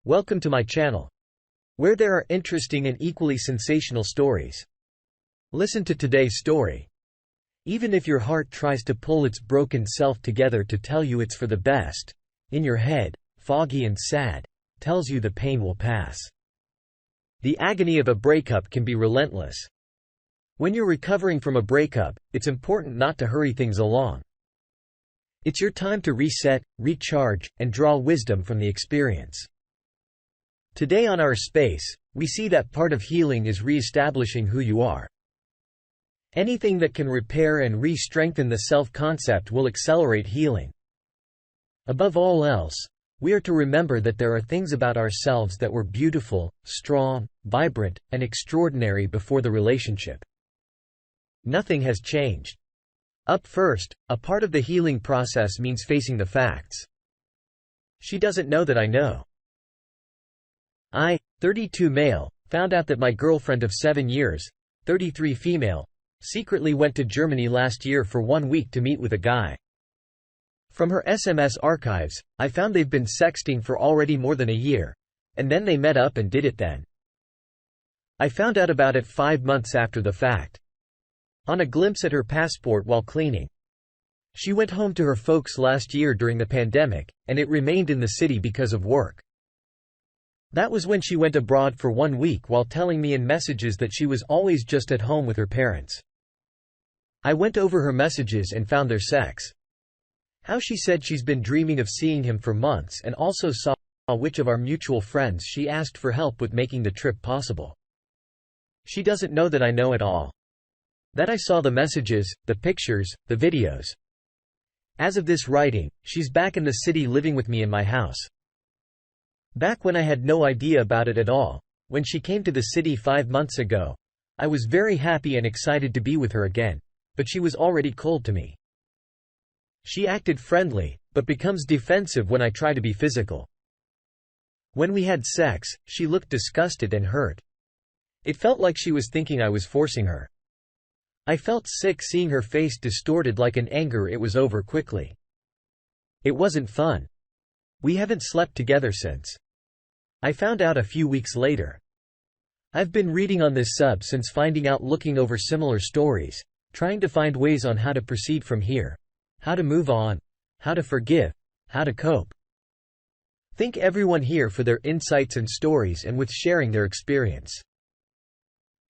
Welcome to my channel, where there are interesting and equally sensational stories. Listen to today's story. Even if your heart tries to pull its broken self together to tell you it's for the best, in your head, foggy and sad, tells you the pain will pass. The agony of a breakup can be relentless. When you're recovering from a breakup, it's important not to hurry things along. It's your time to reset, recharge, and draw wisdom from the experience. Today on our space, we see that part of healing is re-establishing who you are. Anything that can repair and re-strengthen the self-concept will accelerate healing. Above all else, we are to remember that there are things about ourselves that were beautiful, strong, vibrant, and extraordinary before the relationship. Nothing has changed. Up first, a part of the healing process means facing the facts. She doesn't know that I know. I, 32 male, found out that my girlfriend of 7 years, 33 female, secretly went to Germany last year for 1 week to meet with a guy. From her SMS archives, I found they've been sexting for already more than a year, and then they met up and did it then. I found out about it 5 months after the fact. On a glimpse at her passport while cleaning. She went home to her folks last year during the pandemic, and it remained in the city because of work. That was when she went abroad for 1 week while telling me in messages that she was always just at home with her parents. I went over her messages and found their sex. How she said she's been dreaming of seeing him for months and also saw which of our mutual friends she asked for help with making the trip possible. She doesn't know that I know it all. That I saw the messages, the pictures, the videos. As of this writing, she's back in the city living with me in my house. Back when I had no idea about it at all, when she came to the city 5 months ago, I was very happy and excited to be with her again, but she was already cold to me. She acted friendly, but becomes defensive when I try to be physical. When we had sex, she looked disgusted and hurt. It felt like she was thinking I was forcing her. I felt sick seeing her face distorted like in anger. It was over quickly. It wasn't fun. We haven't slept together since. I found out a few weeks later. I've been reading on this sub since finding out, looking over similar stories, trying to find ways on how to proceed from here, how to move on, how to forgive, how to cope. Thank everyone here for their insights and stories and with sharing their experience.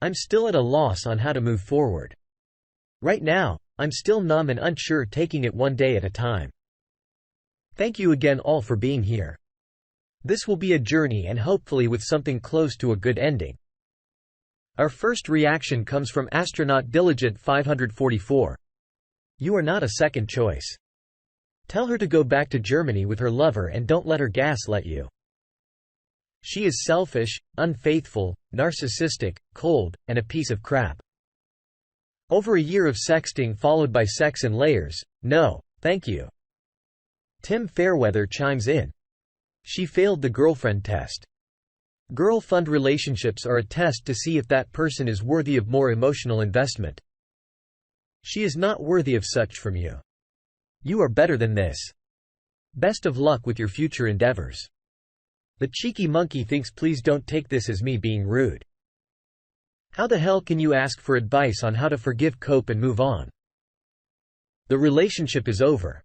I'm still at a loss on how to move forward. Right now, I'm still numb and unsure, taking it one day at a time. Thank you again all for being here. This will be a journey and hopefully with something close to a good ending. Our first reaction comes from Astronaut Diligent 544. You are not a second choice. Tell her to go back to Germany with her lover and don't let her gaslight you. She is selfish, unfaithful, narcissistic, cold, and a piece of crap. Over a year of sexting followed by sex in layers, no, thank you. Tim Fairweather chimes in. She failed the girlfriend test. Girlfriend relationships are a test to see if that person is worthy of more emotional investment. She is not worthy of such from you. You are better than this. Best of luck with your future endeavors. The cheeky monkey thinks, please don't take this as me being rude. How the hell can you ask for advice on how to forgive, cope, and move on? The relationship is over.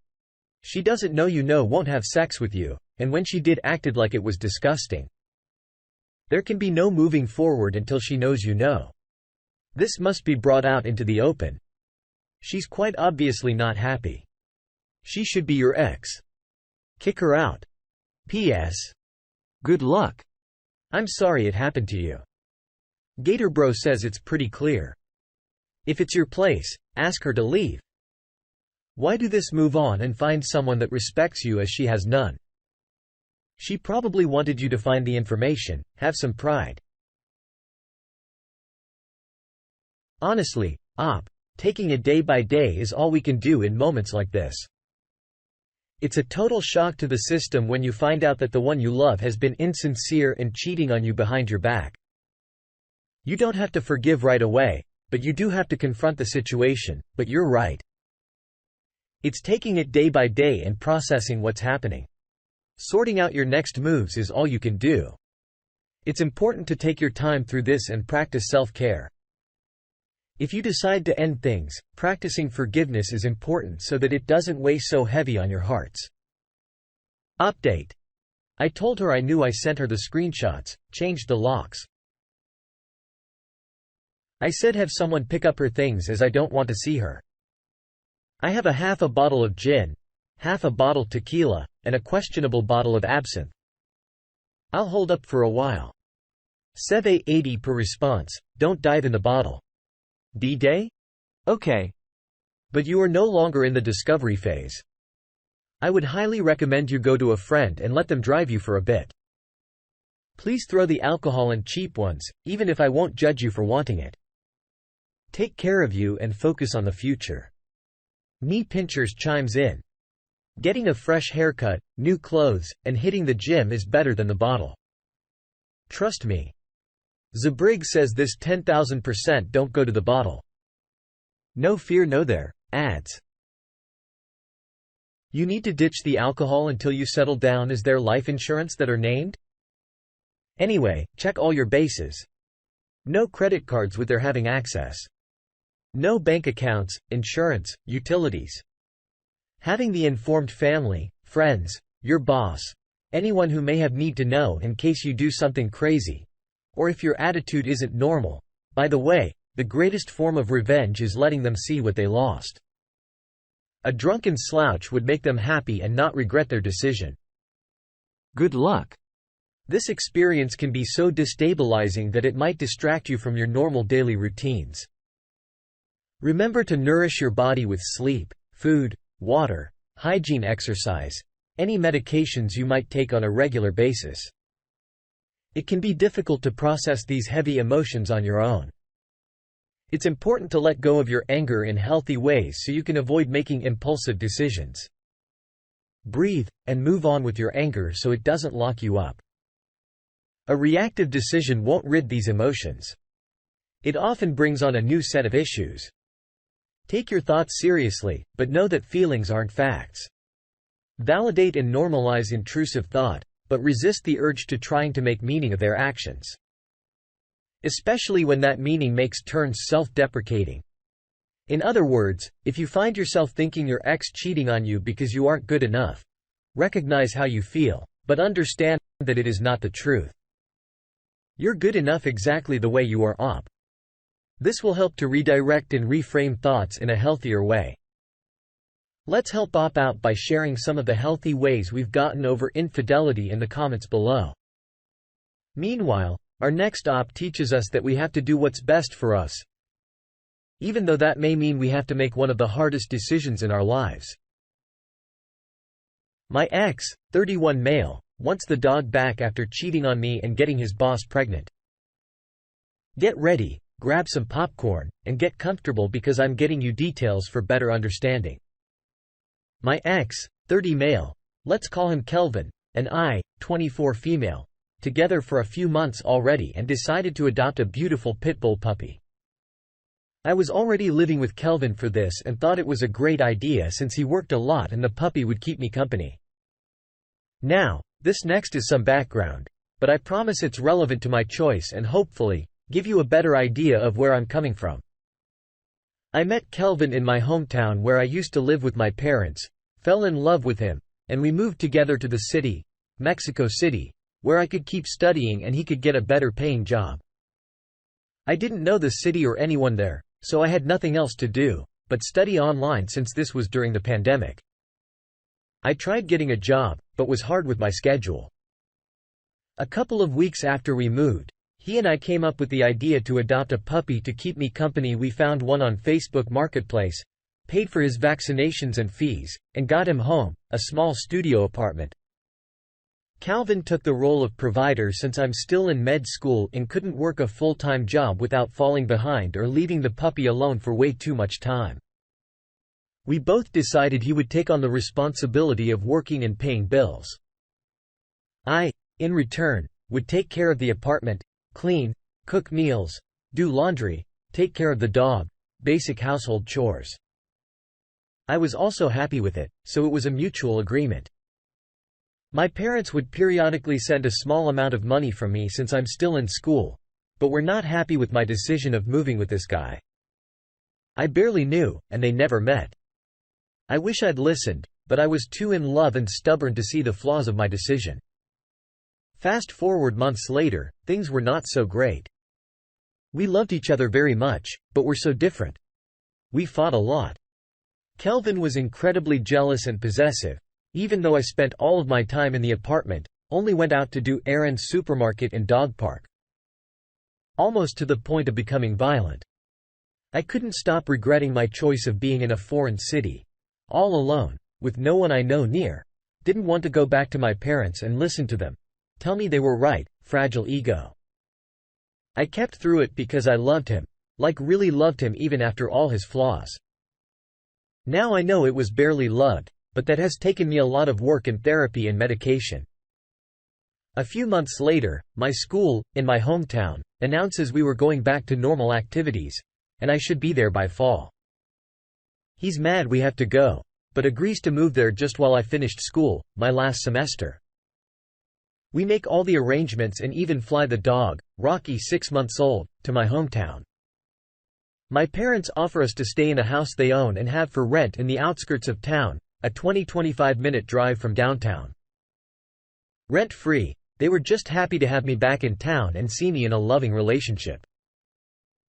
She doesn't know you won't have sex with you, and when she did acted like it was disgusting. There can be no moving forward until she knows you know. This must be brought out into the open. She's quite obviously not happy. She should be your ex. Kick her out. P.S. Good luck. I'm sorry it happened to you. Gatorbro says it's pretty clear. If it's your place, ask her to leave. Why do this? Move on and find someone that respects you, as she has none. She probably wanted you to find the information, have some pride. Honestly, taking it day by day is all we can do in moments like this. It's a total shock to the system when you find out that the one you love has been insincere and cheating on you behind your back. You don't have to forgive right away, but you do have to confront the situation. But you're right. It's taking it day by day and processing what's happening. Sorting out your next moves is all you can do. It's important to take your time through this and practice self-care. If you decide to end things, practicing forgiveness is important so that it doesn't weigh so heavy on your hearts. Update. I told her I knew. I sent her the screenshots, changed the locks. I said have someone pick up her things as I don't want to see her. I have half a bottle of gin, half a bottle tequila, and a questionable bottle of absinthe. I'll hold up for a while. Seve 80 per response, don't dive in the bottle. D-Day? Okay. But you are no longer in the discovery phase. I would highly recommend you go to a friend and let them drive you for a bit. Please throw the alcohol and cheap ones, even if I won't judge you for wanting it. Take care of you and focus on the future. Me Pinchers chimes in. Getting a fresh haircut, new clothes, and hitting the gym is better than the bottle. Trust me. Zabrig says this 10,000% don't go to the bottle. No fear no there, adds. You need to ditch the alcohol until you settle down. Is there life insurance that are named? Anyway, check all your bases. No credit cards with their having access. No bank accounts, insurance, utilities. Having the informed family, friends, your boss, anyone who may have need to know in case you do something crazy. Or if your attitude isn't normal. By the way, the greatest form of revenge is letting them see what they lost. A drunken slouch would make them happy and not regret their decision. Good luck. This experience can be so destabilizing that it might distract you from your normal daily routines. Remember to nourish your body with sleep, food, water, hygiene, exercise, any medications you might take on a regular basis. It can be difficult to process these heavy emotions on your own. It's important to let go of your anger in healthy ways so you can avoid making impulsive decisions. Breathe, and move on with your anger so it doesn't lock you up. A reactive decision won't rid these emotions. It often brings on a new set of issues. Take your thoughts seriously, but know that feelings aren't facts. Validate and normalize intrusive thought, but resist the urge to trying to make meaning of their actions. Especially when that meaning makes turns self-deprecating. In other words, if you find yourself thinking your ex cheating on you because you aren't good enough, recognize how you feel, but understand that it is not the truth. You're good enough exactly the way you are. This will help to redirect and reframe thoughts in a healthier way. Let's help out by sharing some of the healthy ways we've gotten over infidelity in the comments below. Meanwhile, our next teaches us that we have to do what's best for us, even though that may mean we have to make one of the hardest decisions in our lives. My ex, 31 male, wants the dog back after cheating on me and getting his boss pregnant. Get ready, grab some popcorn, and get comfortable because I'm getting you details for better understanding. My ex, 30 male, let's call him Kelvin, and I, 24 female, together for a few months already and decided to adopt a beautiful pit bull puppy. I was already living with Kelvin for this and thought it was a great idea since he worked a lot and the puppy would keep me company. Now, this next is some background, but I promise it's relevant to my choice and hopefully give you a better idea of where I'm coming from. I met Kelvin in my hometown where I used to live with my parents, fell in love with him, and we moved together to the city, Mexico City, where I could keep studying and he could get a better paying job. I didn't know the city or anyone there, so I had nothing else to do but study online since this was during the pandemic. I tried getting a job, but was hard with my schedule. A couple of weeks after we moved, he and I came up with the idea to adopt a puppy to keep me company. We found one on Facebook Marketplace, paid for his vaccinations and fees, and got him home, a small studio apartment. Calvin took the role of provider since I'm still in med school and couldn't work a full-time job without falling behind or leaving the puppy alone for way too much time. We both decided he would take on the responsibility of working and paying bills. I, in return, would take care of the apartment, clean, cook meals, do laundry, take care of the dog, basic household chores. I was also happy with it, so it was a mutual agreement. My parents would periodically send a small amount of money from me since I'm still in school, but were not happy with my decision of moving with this guy. I barely knew, and they never met. I wish I'd listened, but I was too in love and stubborn to see the flaws of my decision. Fast forward months later, things were not so great. We loved each other very much, but were so different. We fought a lot. Kelvin was incredibly jealous and possessive, even though I spent all of my time in the apartment, only went out to do errands, supermarket and dog park. Almost to the point of becoming violent. I couldn't stop regretting my choice of being in a foreign city, all alone, with no one I know near. Didn't want to go back to my parents and listen to them tell me they were right. Fragile ego. I kept through it because I loved him, like really loved him even after all his flaws. Now I know it was barely loved, but that has taken me a lot of work and therapy and medication. A few months later, my school, in my hometown, announces we were going back to normal activities, and I should be there by fall. He's mad we have to go, but agrees to move there just while I finished school, my last semester. We make all the arrangements and even fly the dog, Rocky 6 months old, to my hometown. My parents offer us to stay in a house they own and have for rent in the outskirts of town, a 20–25 minute drive from downtown. Rent-free, they were just happy to have me back in town and see me in a loving relationship.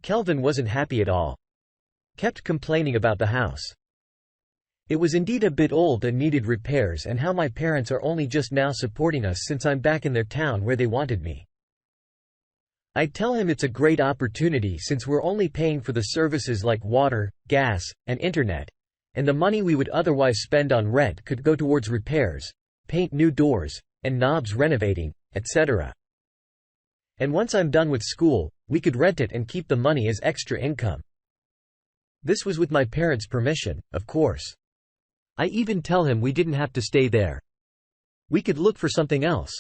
Kelvin wasn't happy at all. Kept complaining about the house. It was indeed a bit old and needed repairs, and how my parents are only just now supporting us since I'm back in their town where they wanted me. I tell him it's a great opportunity since we're only paying for the services like water, gas, and internet, and the money we would otherwise spend on rent could go towards repairs, paint new doors, and knobs renovating, etc. And once I'm done with school, we could rent it and keep the money as extra income. This was with my parents' permission, of course. I even tell him we didn't have to stay there. We could look for something else.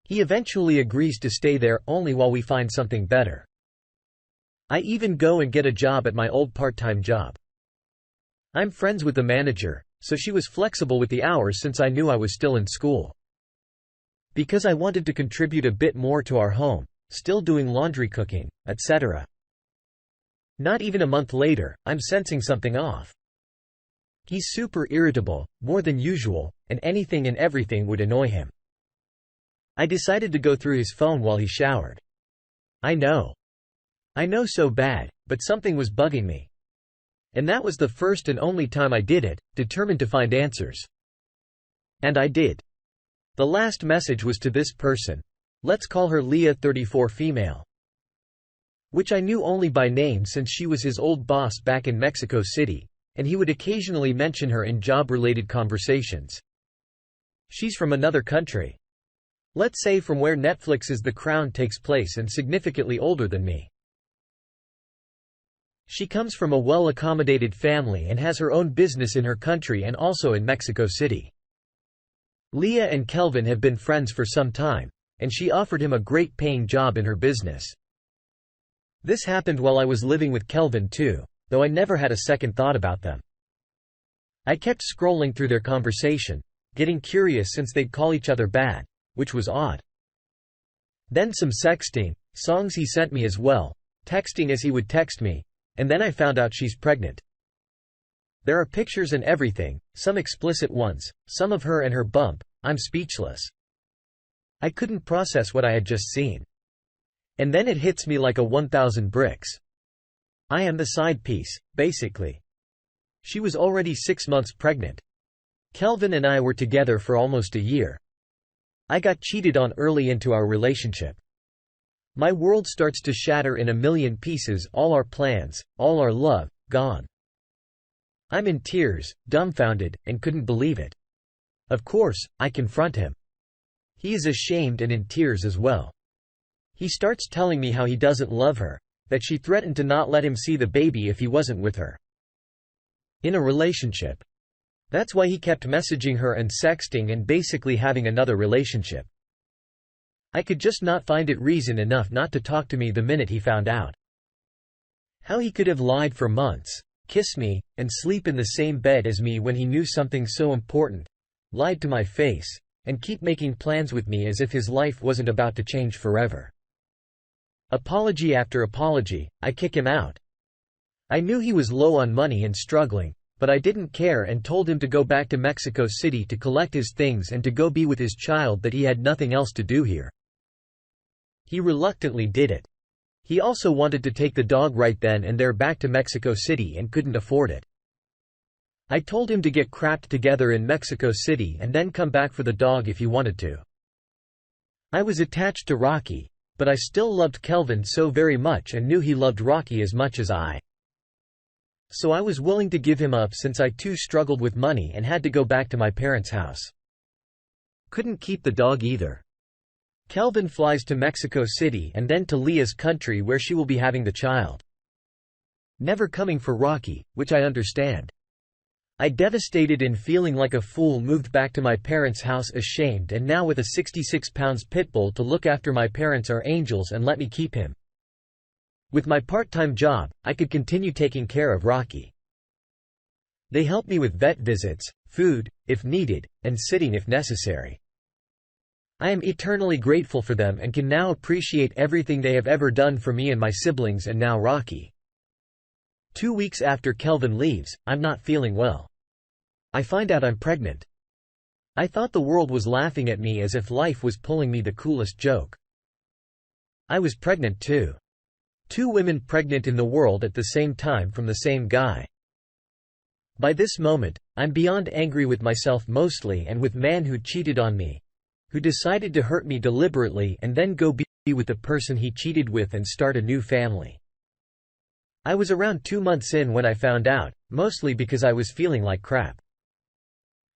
He eventually agrees to stay there only while we find something better. I even go and get a job at my old part-time job. I'm friends with the manager, so she was flexible with the hours since I knew I was still in school. Because I wanted to contribute a bit more to our home, still doing laundry, cooking, etc. Not even a month later, I'm sensing something off. He's super irritable, more than usual, and anything and everything would annoy him. I decided to go through his phone while he showered. I know so bad, but something was bugging me. And that was the first and only time I did it, determined to find answers. And I did. The last message was to this person. Let's call her Leah, 34, female. Which I knew only by name since she was his old boss back in Mexico City, and he would occasionally mention her in job-related conversations. She's from another country. Let's say from where Netflix's The Crown takes place, and significantly older than me. She comes from a well-accommodated family and has her own business in her country and also in Mexico City. Leah and Kelvin have been friends for some time, and she offered him a great-paying job in her business. This happened while I was living with Kelvin too, though I never had a second thought about them. I kept scrolling through their conversation, getting curious since they'd call each other bad, which was odd. Then some sexting, songs he sent me as well, texting as he would text me, and then I found out she's pregnant. There are pictures and everything, some explicit ones, some of her and her bump. I'm speechless. I couldn't process what I had just seen. And then it hits me like a 1,000 bricks. I am the side piece, basically. She was already 6 months pregnant. Kelvin and I were together for almost a year. I got cheated on early into our relationship. My world starts to shatter in a million pieces, all our plans, all our love, gone. I'm in tears, dumbfounded, and couldn't believe it. Of course, I confront him. He is ashamed and in tears as well. He starts telling me how he doesn't love her, that she threatened to not let him see the baby if he wasn't with her. In a relationship. That's why he kept messaging her and sexting and basically having another relationship. I could just not find it reason enough not to talk to me the minute he found out. How he could have lied for months, kiss me, and sleep in the same bed as me when he knew something so important, lied to my face, and keep making plans with me as if his life wasn't about to change forever. Apology after apology, I kick him out. I knew he was low on money and struggling, but I didn't care and told him to go back to Mexico City to collect his things and to go be with his child, that he had nothing else to do here. He reluctantly did it. He also wanted to take the dog right then and there back to Mexico City and couldn't afford it. I told him to get crapped together in Mexico City and then come back for the dog if he wanted to. I was attached to Rocky, but I still loved Kelvin so very much and knew he loved Rocky as much as I. So I was willing to give him up since I too struggled with money and had to go back to my parents' house. Couldn't keep the dog either. Kelvin flies to Mexico City and then to Leah's country where she will be having the child. Never coming for Rocky, which I understand. I, devastated and feeling like a fool, moved back to my parents' house ashamed, and now with a 66-pound pit bull to look after. My parents are angels and let me keep him. With my part-time job, I could continue taking care of Rocky. They help me with vet visits, food, if needed, and sitting if necessary. I am eternally grateful for them and can now appreciate everything they have ever done for me and my siblings and now Rocky. 2 weeks after Kelvin leaves, I'm not feeling well. I find out I'm pregnant. I thought the world was laughing at me as if life was pulling me the coolest joke. I was pregnant too. 2 women pregnant in the world at the same time from the same guy. By this moment, I'm beyond angry with myself mostly and with man who cheated on me, who decided to hurt me deliberately and then go be with the person he cheated with and start a new family. I was around 2 months in when I found out, mostly because I was feeling like crap.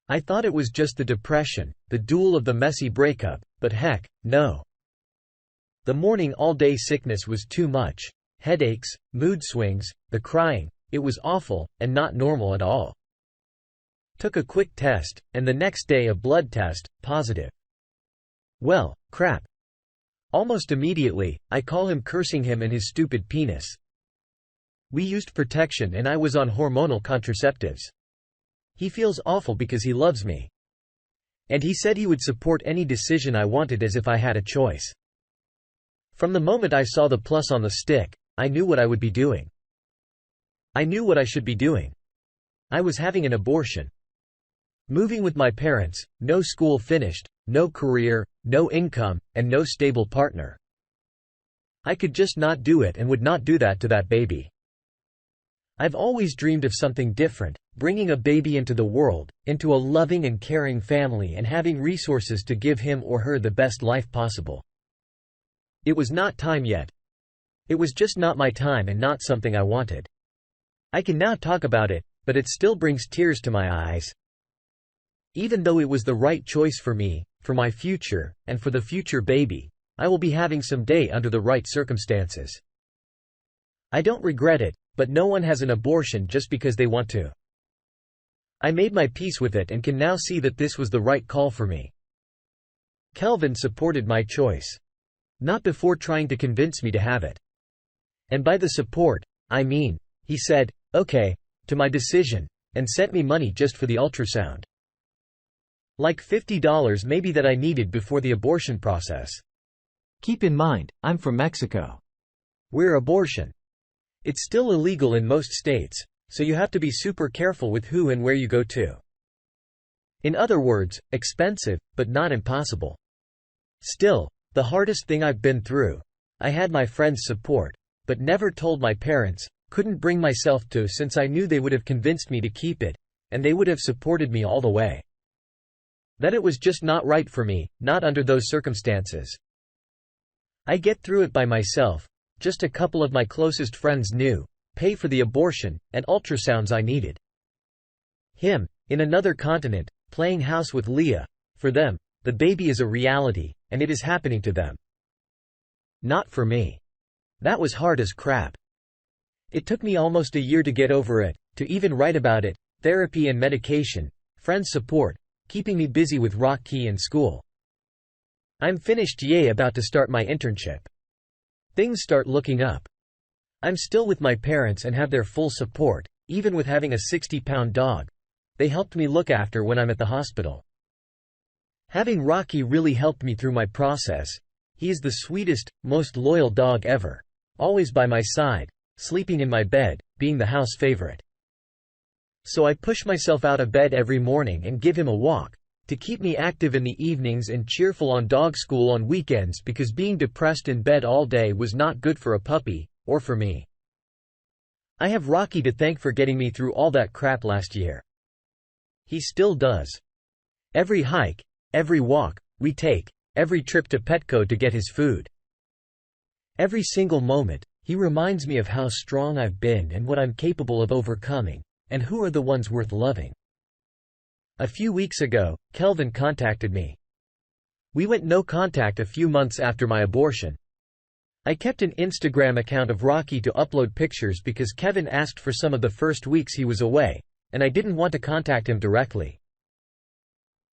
I thought it was just the depression, the duel of the messy breakup, but heck, no. The morning all-day sickness was too much. Headaches, mood swings, the crying, it was awful, and not normal at all. Took a quick test, and the next day a blood test, positive. Well, crap. Almost immediately, I call him cursing him and his stupid penis. We used protection and I was on hormonal contraceptives. He feels awful because he loves me. And he said he would support any decision I wanted as if I had a choice. From the moment I saw the plus on the stick, I knew what I would be doing. I knew what I should be doing. I was having an abortion. Moving with my parents, no school finished, no career, no income, and no stable partner. I could just not do it and would not do that to that baby. I've always dreamed of something different, bringing a baby into the world, into a loving and caring family and having resources to give him or her the best life possible. It was not time yet. It was just not my time and not something I wanted. I can now talk about it, but it still brings tears to my eyes. Even though it was the right choice for me, for my future, and for the future baby I will be having someday under the right circumstances. I don't regret it, but no one has an abortion just because they want to. I made my peace with it and can now see that this was the right call for me. Kelvin supported my choice. Not before trying to convince me to have it. And by the support, I mean, he said, "Okay," to my decision, and sent me money just for the ultrasound. Like $50 maybe that I needed before the abortion process. Keep in mind, I'm from Mexico. Where abortion. It's still illegal in most states, so you have to be super careful with who and where you go to. In other words, expensive, but not impossible. Still, the hardest thing I've been through. I had my friends' support, but never told my parents, couldn't bring myself to since I knew they would have convinced me to keep it, and they would have supported me all the way. That it was just not right for me, not under those circumstances. I get through it by myself. Just a couple of my closest friends knew, pay for the abortion, and ultrasounds I needed. Him, in another continent, playing house with Leah. For them, the baby is a reality, and it is happening to them. Not for me. That was hard as crap. It took me almost a year to get over it, to even write about it, therapy and medication, friends' support, keeping me busy with Rocky and school. I'm finished, about to start my internship. Things start looking up. I'm still with my parents and have their full support, even with having a 60-pound dog. They helped me look after when I'm at the hospital. Having Rocky really helped me through my process. He is the sweetest, most loyal dog ever. Always by my side, sleeping in my bed, being the house favorite. So I push myself out of bed every morning and give him a walk, to keep me active in the evenings and cheerful on dog school on weekends, because being depressed in bed all day was not good for a puppy, or for me. I have Rocky to thank for getting me through all that crap last year. He still does. Every hike, every walk we take, every trip to Petco to get his food. Every single moment, he reminds me of how strong I've been and what I'm capable of overcoming, and who are the ones worth loving. A few weeks ago, Kelvin contacted me. We went no contact a few months after my abortion. I kept an Instagram account of Rocky to upload pictures because Kevin asked for some of the first weeks he was away, and I didn't want to contact him directly.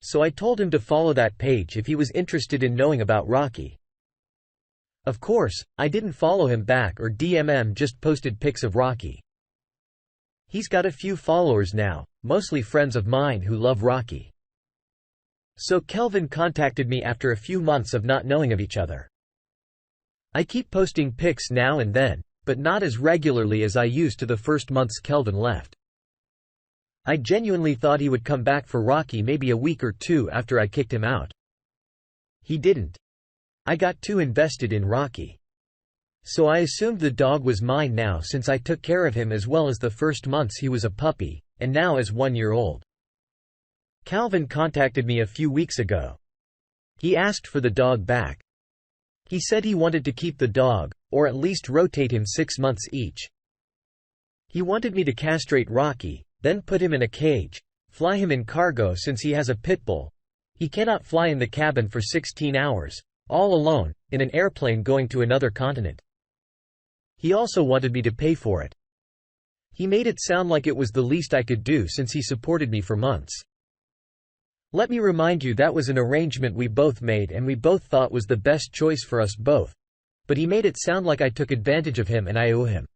So I told him to follow that page if he was interested in knowing about Rocky. Of course, I didn't follow him back or DM him, just posted pics of Rocky. He's got a few followers now, mostly friends of mine who love Rocky. So Kelvin contacted me after a few months of not knowing of each other. I keep posting pics now and then, but not as regularly as I used to the first months Kelvin left. I genuinely thought he would come back for Rocky maybe a week or two after I kicked him out. He didn't. I got too invested in Rocky. So I assumed the dog was mine now, since I took care of him as well as the first months he was a puppy, and now as 1 year old. Calvin contacted me a few weeks ago. He asked for the dog back. He said he wanted to keep the dog, or at least rotate him 6 months each. He wanted me to castrate Rocky, then put him in a cage, fly him in cargo since he has a pit bull. He cannot fly in the cabin for 16 hours, all alone, in an airplane going to another continent. He also wanted me to pay for it. He made it sound like it was the least I could do since he supported me for months. Let me remind you that was an arrangement we both made and we both thought was the best choice for us both. But he made it sound like I took advantage of him and I owe him.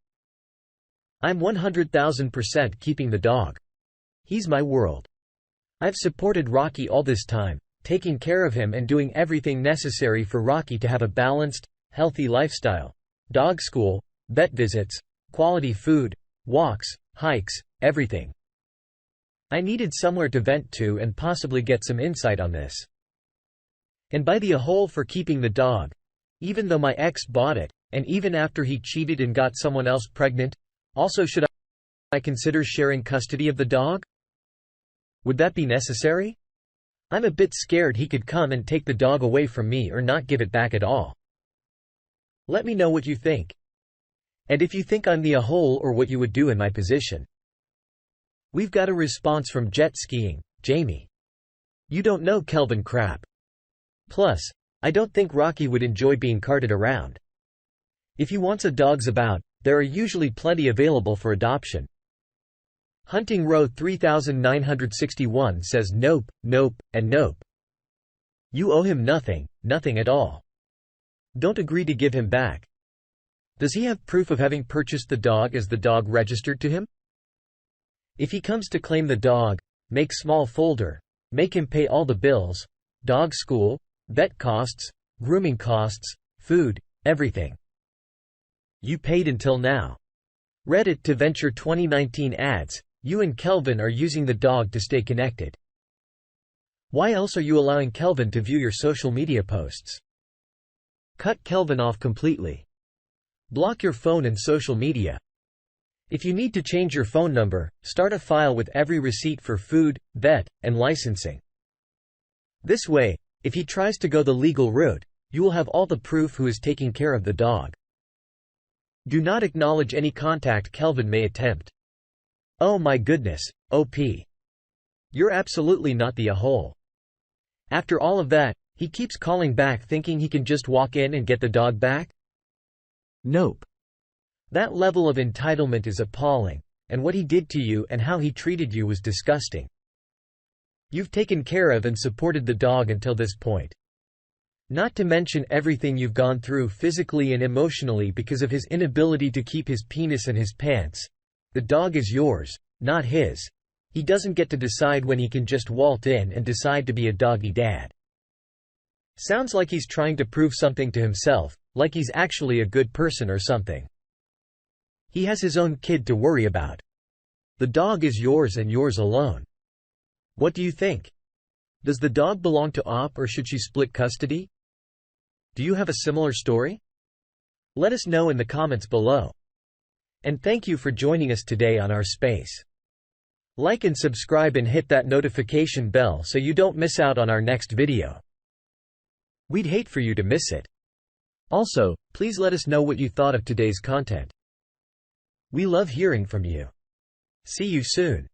I'm 100,000% keeping the dog. He's my world. I've supported Rocky all this time, taking care of him and doing everything necessary for Rocky to have a balanced, healthy lifestyle. Dog school, vet visits, quality food, walks, hikes, everything. I needed somewhere to vent to and possibly get some insight on this. And by the whole for keeping the dog, even though my ex bought it, and even after he cheated and got someone else pregnant, also should I consider sharing custody of the dog? Would that be necessary? I'm a bit scared he could come and take the dog away from me or not give it back at all. Let me know what you think. And if you think I'm the a-hole or what you would do in my position. We've got a response from Jet Skiing, Jamie. You don't know Kelvin crap. Plus, I don't think Rocky would enjoy being carted around. If he wants a dog's about, there are usually plenty available for adoption. Hunting Row 3961 says nope, nope, and nope. You owe him nothing, nothing at all. Don't agree to give him back. Does he have proof of having purchased the dog as the dog registered to him? If he comes to claim the dog, make small folder, make him pay all the bills, dog school, vet costs, grooming costs, food, everything. You paid until now. Reddit to Venture 2019 ads, you and Kelvin are using the dog to stay connected. Why else are you allowing Kelvin to view your social media posts? Cut Kelvin off completely. Block your phone and social media. If you need to change your phone number, start a file with every receipt for food, vet, and licensing. This way, if he tries to go the legal route, you will have all the proof who is taking care of the dog. Do not acknowledge any contact Kelvin may attempt. Oh my goodness, OP. You're absolutely not the a-hole. After all of that, he keeps calling back thinking he can just walk in and get the dog back? Nope. That level of entitlement is appalling, and what he did to you and how he treated you was disgusting. You've taken care of and supported the dog until this point. Not to mention everything you've gone through physically and emotionally because of his inability to keep his penis in his pants. The dog is yours, not his. He doesn't get to decide when he can just waltz in and decide to be a doggy dad. Sounds like he's trying to prove something to himself, like he's actually a good person or something. He has his own kid to worry about. The dog is yours and yours alone. What do you think? Does the dog belong to Op or should she split custody? Do you have a similar story? Let us know in the comments below. And thank you for joining us today on our space. Like and subscribe and hit that notification bell so you don't miss out on our next video. We'd hate for you to miss it. Also, please let us know what you thought of today's content. We love hearing from you. See you soon.